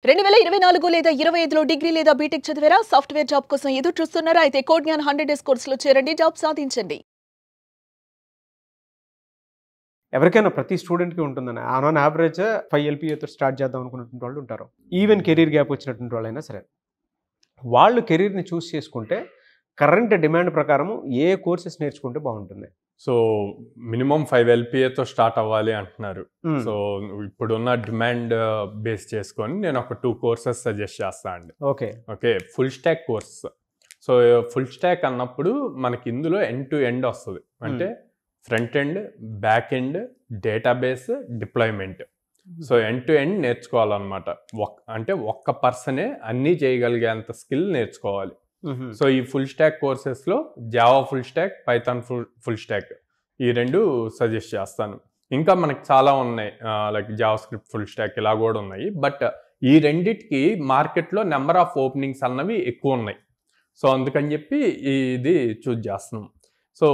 2024 లేదా 25లో డిగ్రీ లేదా బీటెక్ చదివారా? సాఫ్ట్‌వేర్ జాబ్ కోసం ఎదురు చూస్తున్నారా? అయితే కోడ్ జ్ఞాన్ 100 డేస్ కోర్సులో చేరండి, జాబ్ సాధించండి. ఎవరికైనా ప్రతి స్టూడెంట్‌కి ఉంటుందని ఆన్ యావరేజ్ 5 ఎల్‌పీఏతో స్టార్ట్ చేద్దాం అనుకున్నటువంటి వాళ్ళు ఉంటారు. ఈవెన్ కెరీర్ గ్యాప్ వచ్చినటువంటి వాళ్ళైనా సరే. వాళ్ళు కెరీర్‌ని చూస్ చేసుకుంటే కరెంట్ డిమాండ్ ప్రకారం ఏ కోర్సెస్ నేర్చుకుంటే బాగుంటుంది? సో మినిమం 5 ఎల్‌పీఏతో స్టార్ట్ అవ్వాలి అంటున్నారు. సో ఇప్పుడున్న డిమాండ్ బేస్ చేసుకొని నేను ఒక 2 కోర్సెస్ సజెస్ట్ చేస్తా అండి. Okay full stack course. So full stack అన్నప్పుడు మనకి ఇందులో ఎండ్ టు ఎండ్ వస్తుంది. అంటే front end, back end, database, deployment. So end to end నేర్చుకోవాలన్నమాట. అంటే ఒక్క పర్సనే అన్నీ చేయగలిగేంత స్కిల్ నేర్చుకోవాలి. సో ఈ ఫుల్ స్టాక్ కోర్సెస్లో Java full stack, Python full stack ఈ రెండు సజెస్ట్ చేస్తాను. ఇంకా మనకి చాలా ఉన్నాయి, like JavaScript full stack ఇలా కూడా ఉన్నాయి. బట్ ఈ రెండిటికి మార్కెట్లో నెంబర్ ఆఫ్ ఓపెనింగ్స్ అన్నవి ఎక్కువ ఉన్నాయి. సో అందుకని చెప్పి ఇది చూజ్ చేస్తున్నాం. సో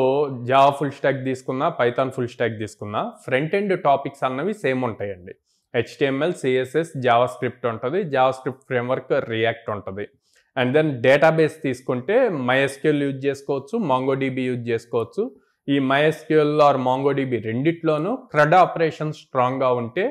జావా ఫుల్ స్టాక్ తీసుకున్నా, పైథాన్ ఫుల్ స్టాక్ తీసుకున్నా ఫ్రంట్ ఎండ్ టాపిక్స్ అన్నవి సేమ్ ఉంటాయండి. HTML, CSS, జావా స్క్రిప్ట్ ఉంటుంది, జావా స్క్రిప్ట్ ఫ్రేమ్వర్క్, రియాక్ట్ ఉంటుంది. అండ్ దెన్ డేటాబేస్ తీసుకుంటే MySQL యూజ్ చేసుకోవచ్చు, MongoDB యూజ్ చేసుకోవచ్చు. ఈ MySQL ఆర్ MongoDB రెండిట్లోనూ CRUD ఆపరేషన్ స్ట్రాంగ్గా ఉంటే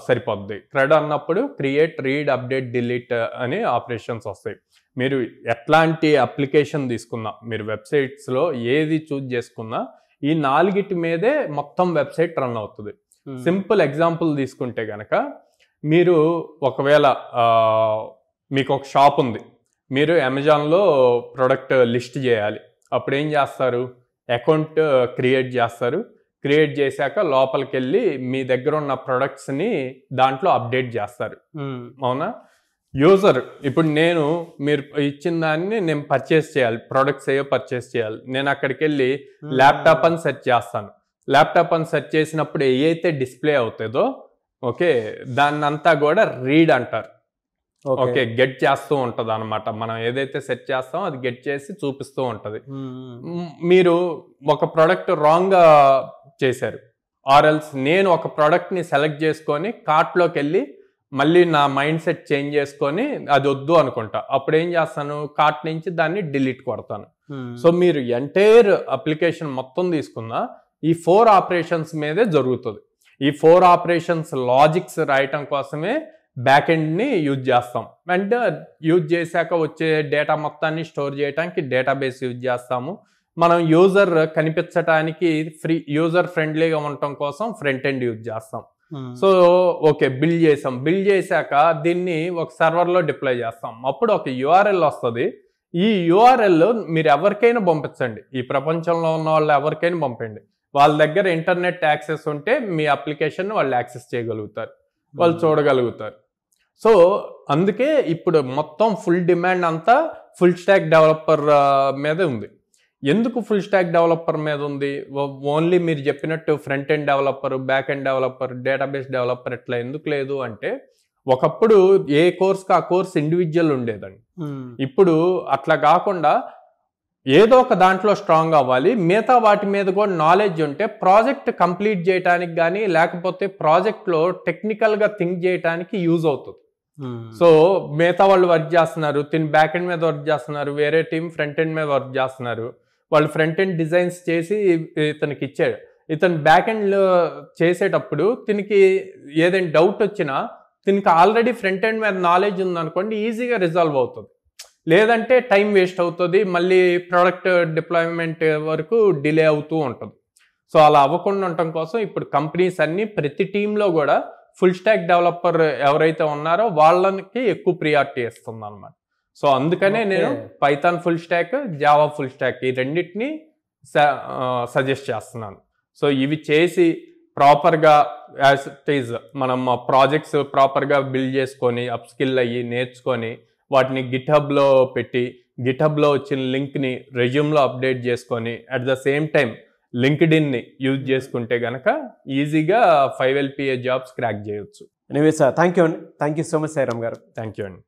సరిపోద్ది. CRUD అన్నప్పుడు క్రియేట్, రీడ్, అప్డేట్, డిలీట్ అనే ఆపరేషన్స్ వస్తాయి. మీరు ఎట్లాంటి అప్లికేషన్ తీసుకున్నా, మీరు వెబ్సైట్స్లో ఏది చూజ్ చేసుకున్నా ఈ 4 మీదే మొత్తం వెబ్సైట్ రన్ అవుతుంది. సింపుల్ ఎగ్జాంపుల్ తీసుకుంటే కనుక, మీరు ఒకవేళ మీకు ఒక షాప్ ఉంది, మీరు అమెజాన్లో ప్రోడక్ట్ లిస్ట్ చేయాలి. అప్పుడు ఏం చేస్తారు? అకౌంట్ క్రియేట్ చేస్తారు. క్రియేట్ చేశాక లోపలికి వెళ్ళి మీ దగ్గర ఉన్న ప్రొడక్ట్స్ని దాంట్లో అప్డేట్ చేస్తారు. అవునా? యూజర్ ఇప్పుడు మీరు ఇచ్చిన దాన్ని నేను పర్చేస్ చేయాలి, ప్రొడక్ట్స్ ఏవో పర్చేస్ చేయాలి. నేను అక్కడికి వెళ్ళి ల్యాప్టాప్ అని సెర్చ్ చేస్తాను. ల్యాప్టాప్ అని సెర్చ్ చేసినప్పుడు ఏదైతే డిస్ప్లే అవుతుందో దాన్ని అంతా కూడా రీడ్ అంటారు. ఓకే గెట్ చేస్తూ ఉంటుంది అనమాట. మనం ఏదైతే సెట్ చేస్తామో అది గెట్ చేసి చూపిస్తూ ఉంటుంది. మీరు ఒక ప్రోడక్ట్ రాంగ్గా చేశారు, ఆర్ఎల్స్ నేను ఒక ప్రోడక్ట్ని సెలెక్ట్ చేసుకొని కార్ట్లోకి వెళ్ళి మళ్ళీ నా మైండ్ సెట్ చేంజ్ చేసుకొని అది వద్దు అనుకుంటా. అప్పుడు ఏం చేస్తాను? కార్ట్ నుంచి దాన్ని డిలీట్ కొడతాను. సో మీరు ఎంటైర్ అప్లికేషన్ మొత్తం తీసుకున్నా ఈ 4 ఆపరేషన్స్ మీదే జరుగుతుంది. ఈ 4 ఆపరేషన్స్ లాజిక్స్ రాయటం కోసమే బ్యాక్ ఎండ్ని యూజ్ చేస్తాం. అండ్ యూజ్ చేశాక వచ్చే డేటా మొత్తాన్ని స్టోర్ చేయడానికి డేటాబేస్ యూజ్ చేస్తాము. మనం యూజర్ కనిపించడానికి యూజర్ ఫ్రెండ్లీగా ఉండటం కోసం ఫ్రంట్ ఎండ్ యూజ్ చేస్తాం. సో ఓకే బిల్డ్ చేశాక దీన్ని ఒక సర్వర్లో డిప్లాయ్ చేస్తాం. అప్పుడు ఒక URL వస్తుంది. ఈ URL మీరు ఎవరికైనా పంపించండి, ఈ ప్రపంచంలో ఉన్న వాళ్ళు ఎవరికైనా పంపండి. వాళ్ళ దగ్గర ఇంటర్నెట్ యాక్సెస్ ఉంటే మీ అప్లికేషన్ వాళ్ళు యాక్సెస్ చేయగలుగుతారు, వాళ్ళు చూడగలుగుతారు. సో అందుకే ఇప్పుడు మొత్తం ఫుల్ డిమాండ్ అంతా ఫుల్ స్టాక్ డెవలపర్ మీద ఉంది. ఎందుకు ఫుల్ స్టాక్ డెవలపర్ మీద ఉంది? ఓన్లీ మీరు చెప్పినట్టు front end developer, back end developer, database developer ఇట్లా ఎందుకు లేదు అంటే, ఒకప్పుడు ఏ కోర్స్కి ఆ కోర్స్ ఇండివిజువల్ ఉండేదండి. ఇప్పుడు అట్లా కాకుండా ఏదో ఒక దాంట్లో స్ట్రాంగ్ అవ్వాలి, మిగతా వాటి మీద కూడా నాలెడ్జ్ ఉంటే ప్రాజెక్ట్ కంప్లీట్ చేయడానికి కానీ లేకపోతే ప్రాజెక్ట్లో టెక్నికల్గా థింక్ చేయడానికి యూజ్ అవుతుంది. సో మిగతా వాళ్ళు వర్క్ చేస్తున్నారు, బ్యాక్ ఎండ్ మీద వర్క్ చేస్తున్నారు, వేరే టీం ఫ్రంట్ ఎండ్ మీద వర్క్ చేస్తున్నారు. వాళ్ళు ఫ్రంట్ ఎండ్ డిజైన్స్ చేసి ఇతనికి ఇచ్చాడు. ఇతను బ్యాక్ ఎండ్ చేసేటప్పుడు ఏదైనా డౌట్ వచ్చినా ఆల్రెడీ ఫ్రంట్ ఎండ్ మీద నాలెడ్జ్ ఉందనుకోండి, ఈజీగా రిజాల్వ్ అవుతుంది. లేదంటే టైం వేస్ట్ అవుతుంది, మళ్ళీ ప్రోడక్ట్ డిప్లాయ్మెంట్ వరకు డిలే అవుతూ ఉంటుంది. సో అలా అవ్వకుండా ఉండటం కోసం ఇప్పుడు కంపెనీస్ అన్నీ ప్రతి టీంలో కూడా ఫుల్ స్టాక్ డెవలపర్ ఎవరైతే ఉన్నారో వాళ్ళకి ఎక్కువ ప్రియారిటీ ఇస్తుంది అనమాట. సో అందుకనే నేను Python full stack, Java full stack ఈ రెండింటిని సజెస్ట్ చేస్తున్నాను. సో ఇవి చేసి ప్రాపర్గా యాజ్ ఇట్ ఈజ్ మనం ప్రాజెక్ట్స్ ప్రాపర్గా బిల్డ్ చేసుకొని అప్స్కిల్ అయ్యి నేర్చుకొని వాటిని గిట్హబ్లో పెట్టి గిట్హబ్లో వచ్చిన లింక్ని రెజ్యూమ్లో అప్డేట్ చేసుకొని అట్ ద సేమ్ టైం లింక్డ్ఇన్ని యూజ్ చేసుకుంటే కనుక ఈజీగా 5 LPA జాబ్స్ క్రాక్ చేయొచ్చు. ఎనీవేస్ థ్యాంక్ యూ అండి. Thank you so much Sairam గారు. థ్యాంక్ యూ అండి.